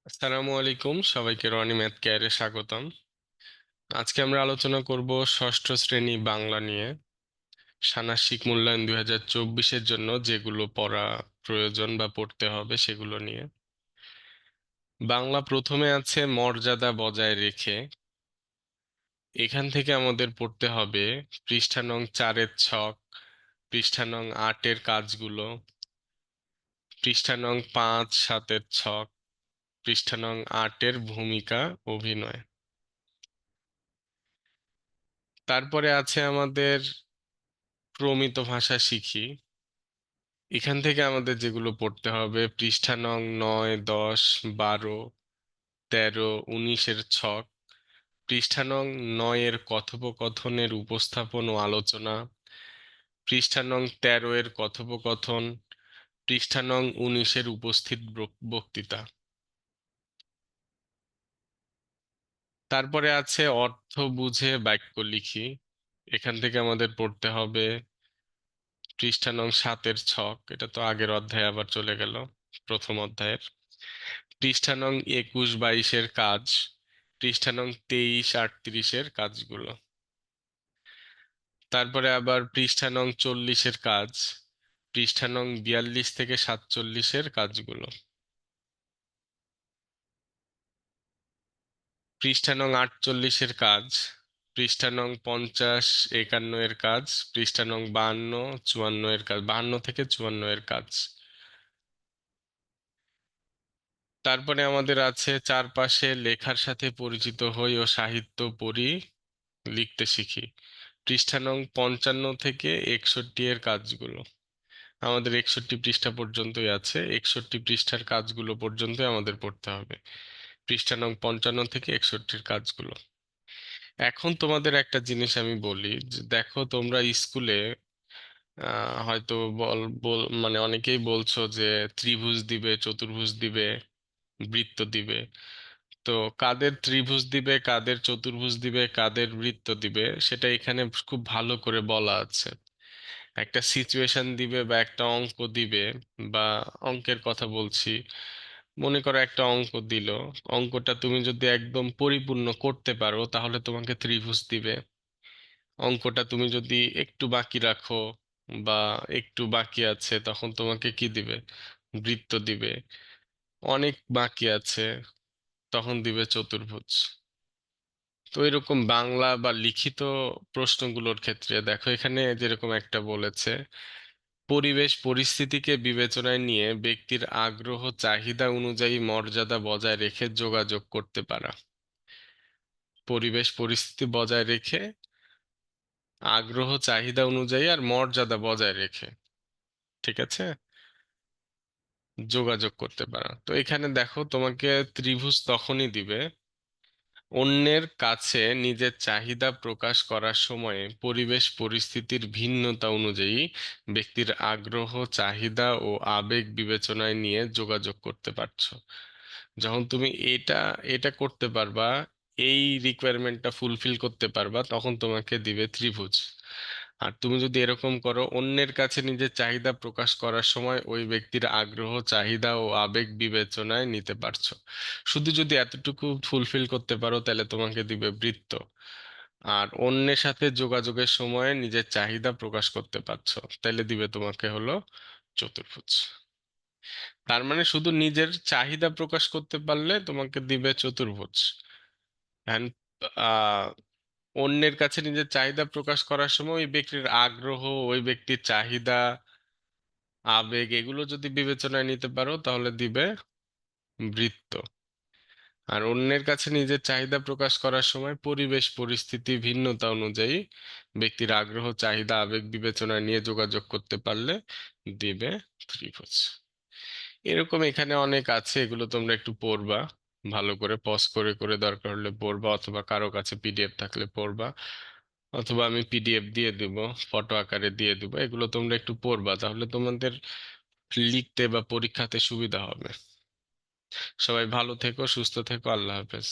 আসসালামু আলাইকুম, সবাইকে রনি ম্যাথ কেয়ারে স্বাগতম। আজকে আমরা আলোচনা করব ষষ্ঠ শ্রেণী বাংলা নিয়ে। ষান্মাসিক মূল্যায়ন 2024-এর জন্য যেগুলো পড়া প্রয়োজন বা পড়তে হবে সেগুলো নিয়ে। বাংলা প্রথমে আছে মর্যাদা বজায় রেখে। এখান থেকে আমাদের পড়তে হবে পৃষ্ঠা নং 4-এর ছক, পৃষ্ঠা নং 8-এর কাজগুলো, পৃষ্ঠা নং 5-7-এর ছক, পৃষ্ঠা নং 8-এর ভূমিকা অভিনয়। তারপরে আছে আমাদের প্রমিত ভাষা শিখি। এখান থেকে আমাদের যেগুলো পড়তে হবে পৃষ্ঠা নং 9, 10, 12, 13, 19-এর ছক, পৃষ্ঠা নং 9-এর কথোপকথনের উপস্থাপন ও আলোচনা, পৃষ্ঠা নং 13-এর কথোপকথন, পৃষ্ঠা নং 19-এর উপস্থিত বক্তৃতা। তারপরে আছে অর্থ বুঝে বাক্য লিখি। এখান থেকে আমাদের পড়তে হবে পৃষ্ঠা নং 7-এর ছক, এটা তো আগের অধ্যায়ে আবার চলে গেল, প্রথম অধ্যায়ের। পৃষ্ঠা নং 21, 22-এর কাজ, পৃষ্ঠা নং 23, 38-এর কাজগুলো। তারপরে আবার পৃষ্ঠা নং 40-এর কাজ, পৃষ্ঠা নং 42 থেকে 47-এর কাজগুলো। পৃষ্ঠা নং 48-এর কাজ, পৃষ্ঠা নং 50, 51-এর কাজ, পৃষ্ঠা নং 52, 54-এর কাজ, 52 থেকে 54-এর কাজ। তারপরে আমাদের আছে চারপাশে লেখার সাথে পরিচিত হই ও সাহিত্য পড়ি, লিখতে শিখি। পৃষ্ঠা নং 55 থেকে 61-এর কাজগুলো। আমাদের 61 পৃষ্ঠা পর্যন্তই আছে, 61 পৃষ্ঠার কাজগুলো পর্যন্তই আমাদের পড়তে হবে, পৃষ্ঠা নং 55 থেকে 61-এর কাজগুলো। এখন তোমাদের একটা জিনিস আমি বলি, যে দেখো তোমরা স্কুলে হয়তো বল বল মানে অনেকেই বলছো যে ত্রিভুজ দিবে, চতুর্ভুজ দিবে, বৃত্ত দিবে। তো কাদের ত্রিভুজ দিবে, কাদের চতুর্ভুজ দিবে, কাদের বৃত্ত দিবে, সেটা এখানে খুব ভালো করে বলা আছে। একটা সিচুয়েশন দিবে বা একটা অঙ্ক দিবে, বা অঙ্কের কথা বলছি, মনে করো একটা অঙ্ক দিল, অঙ্কটা তুমি যদি একদম পরিপূর্ণ করতে পারো তাহলে তোমাকে ত্রিভুজ দিবে। অঙ্কটা তুমি যদি একটু বাকি রাখো বা একটু বাকি আছে তখন তোমাকে কি দিবে? বৃত্ত দিবে। অনেক বাকি আছে তখন দিবে চতুর্ভুজ। তো এরকম বাংলা বা লিখিত প্রশ্নগুলোর ক্ষেত্রে দেখো এখানে যেরকম একটা বলেছে, পরিবেশ পরিস্থিতিকে বিবেচনায় নিয়ে ব্যক্তির আগ্রহ চাহিদা অনুযায়ী মর্যাদা বজায় রেখে যোগাযোগ করতে পারা। পরিবেশ পরিস্থিতি বজায় রেখে, আগ্রহ চাহিদা অনুযায়ী আর মর্যাদা বজায় রেখে, ঠিক আছে, যোগাযোগ করতে পারা। তো এখানে দেখো তোমাকে ত্রিভুজ তখনই দিবে অন্যের কাছে নিজের চাহিদা প্রকাশ করার সময়ে পরিবেশ পরিস্থিতির ভিন্নতা অনুযায়ী ব্যক্তির আগ্রহ চাহিদা ও আবেগ বিবেচনায় নিয়ে যোগাযোগ করতে পারছো। যখন তুমি এটা এটা করতে পারবা, এই রিকোয়ারমেন্টটা ফুলফিল করতে পারবা, তখন তোমাকে দিবে ত্রিভুজ। আর তুমি যদি এরকম করো, অন্যের কাছে নিজের চাহিদা প্রকাশ করার সময় ওই ব্যক্তির আগ্রহ চাহিদা ও আবেগ বিবেচনায় নিতে পারছো, শুধু যদি এতটুকু ফুলফিল করতে পারো তাহলে তোমাকে দিবে বৃত্ত। আর অন্যের সাথে যোগাযোগের সময় নিজের চাহিদা প্রকাশ করতে পারছো তাহলে দিবে তোমাকে হলো চতুর্ভুজ। তার মানে শুধু নিজের চাহিদা প্রকাশ করতে পারলে তোমাকে দিবে চতুর্ভুজ। And, আহ অন্যের কাছে নিজের চাহিদা প্রকাশ করার সময় ওই ব্যক্তির আগ্রহ, ওই ব্যক্তির চাহিদা, আবেগ এগুলো যদি বিবেচনায় নিতে পারো তাহলে দিবে বৃত্ত। আর অন্যের কাছে নিজের চাহিদা প্রকাশ করার সময় পরিবেশ পরিস্থিতি ভিন্নতা অনুযায়ী ব্যক্তির আগ্রহ চাহিদা আবেগ বিবেচনায় নিয়ে যোগাযোগ করতে পারলে দিবে ত্রিভুজ। এরকম এখানে অনেক আছে, এগুলো তোমরা একটু পড়বা, ভালো করে পজ করে করে দরকার হলে পড়বা, অথবা কারো কাছে পিডিএফ থাকলে পড়বা, অথবা আমি পিডিএফ দিয়ে দিব, ফটো আকারে দিয়ে দিব, এগুলো তোমরা একটু পড়বা, তাহলে তোমাদের লিখতে বা পরীক্ষাতে সুবিধা হবে। সবাই ভালো থেকো, সুস্থ থেকো, আল্লাহ হাফেজ।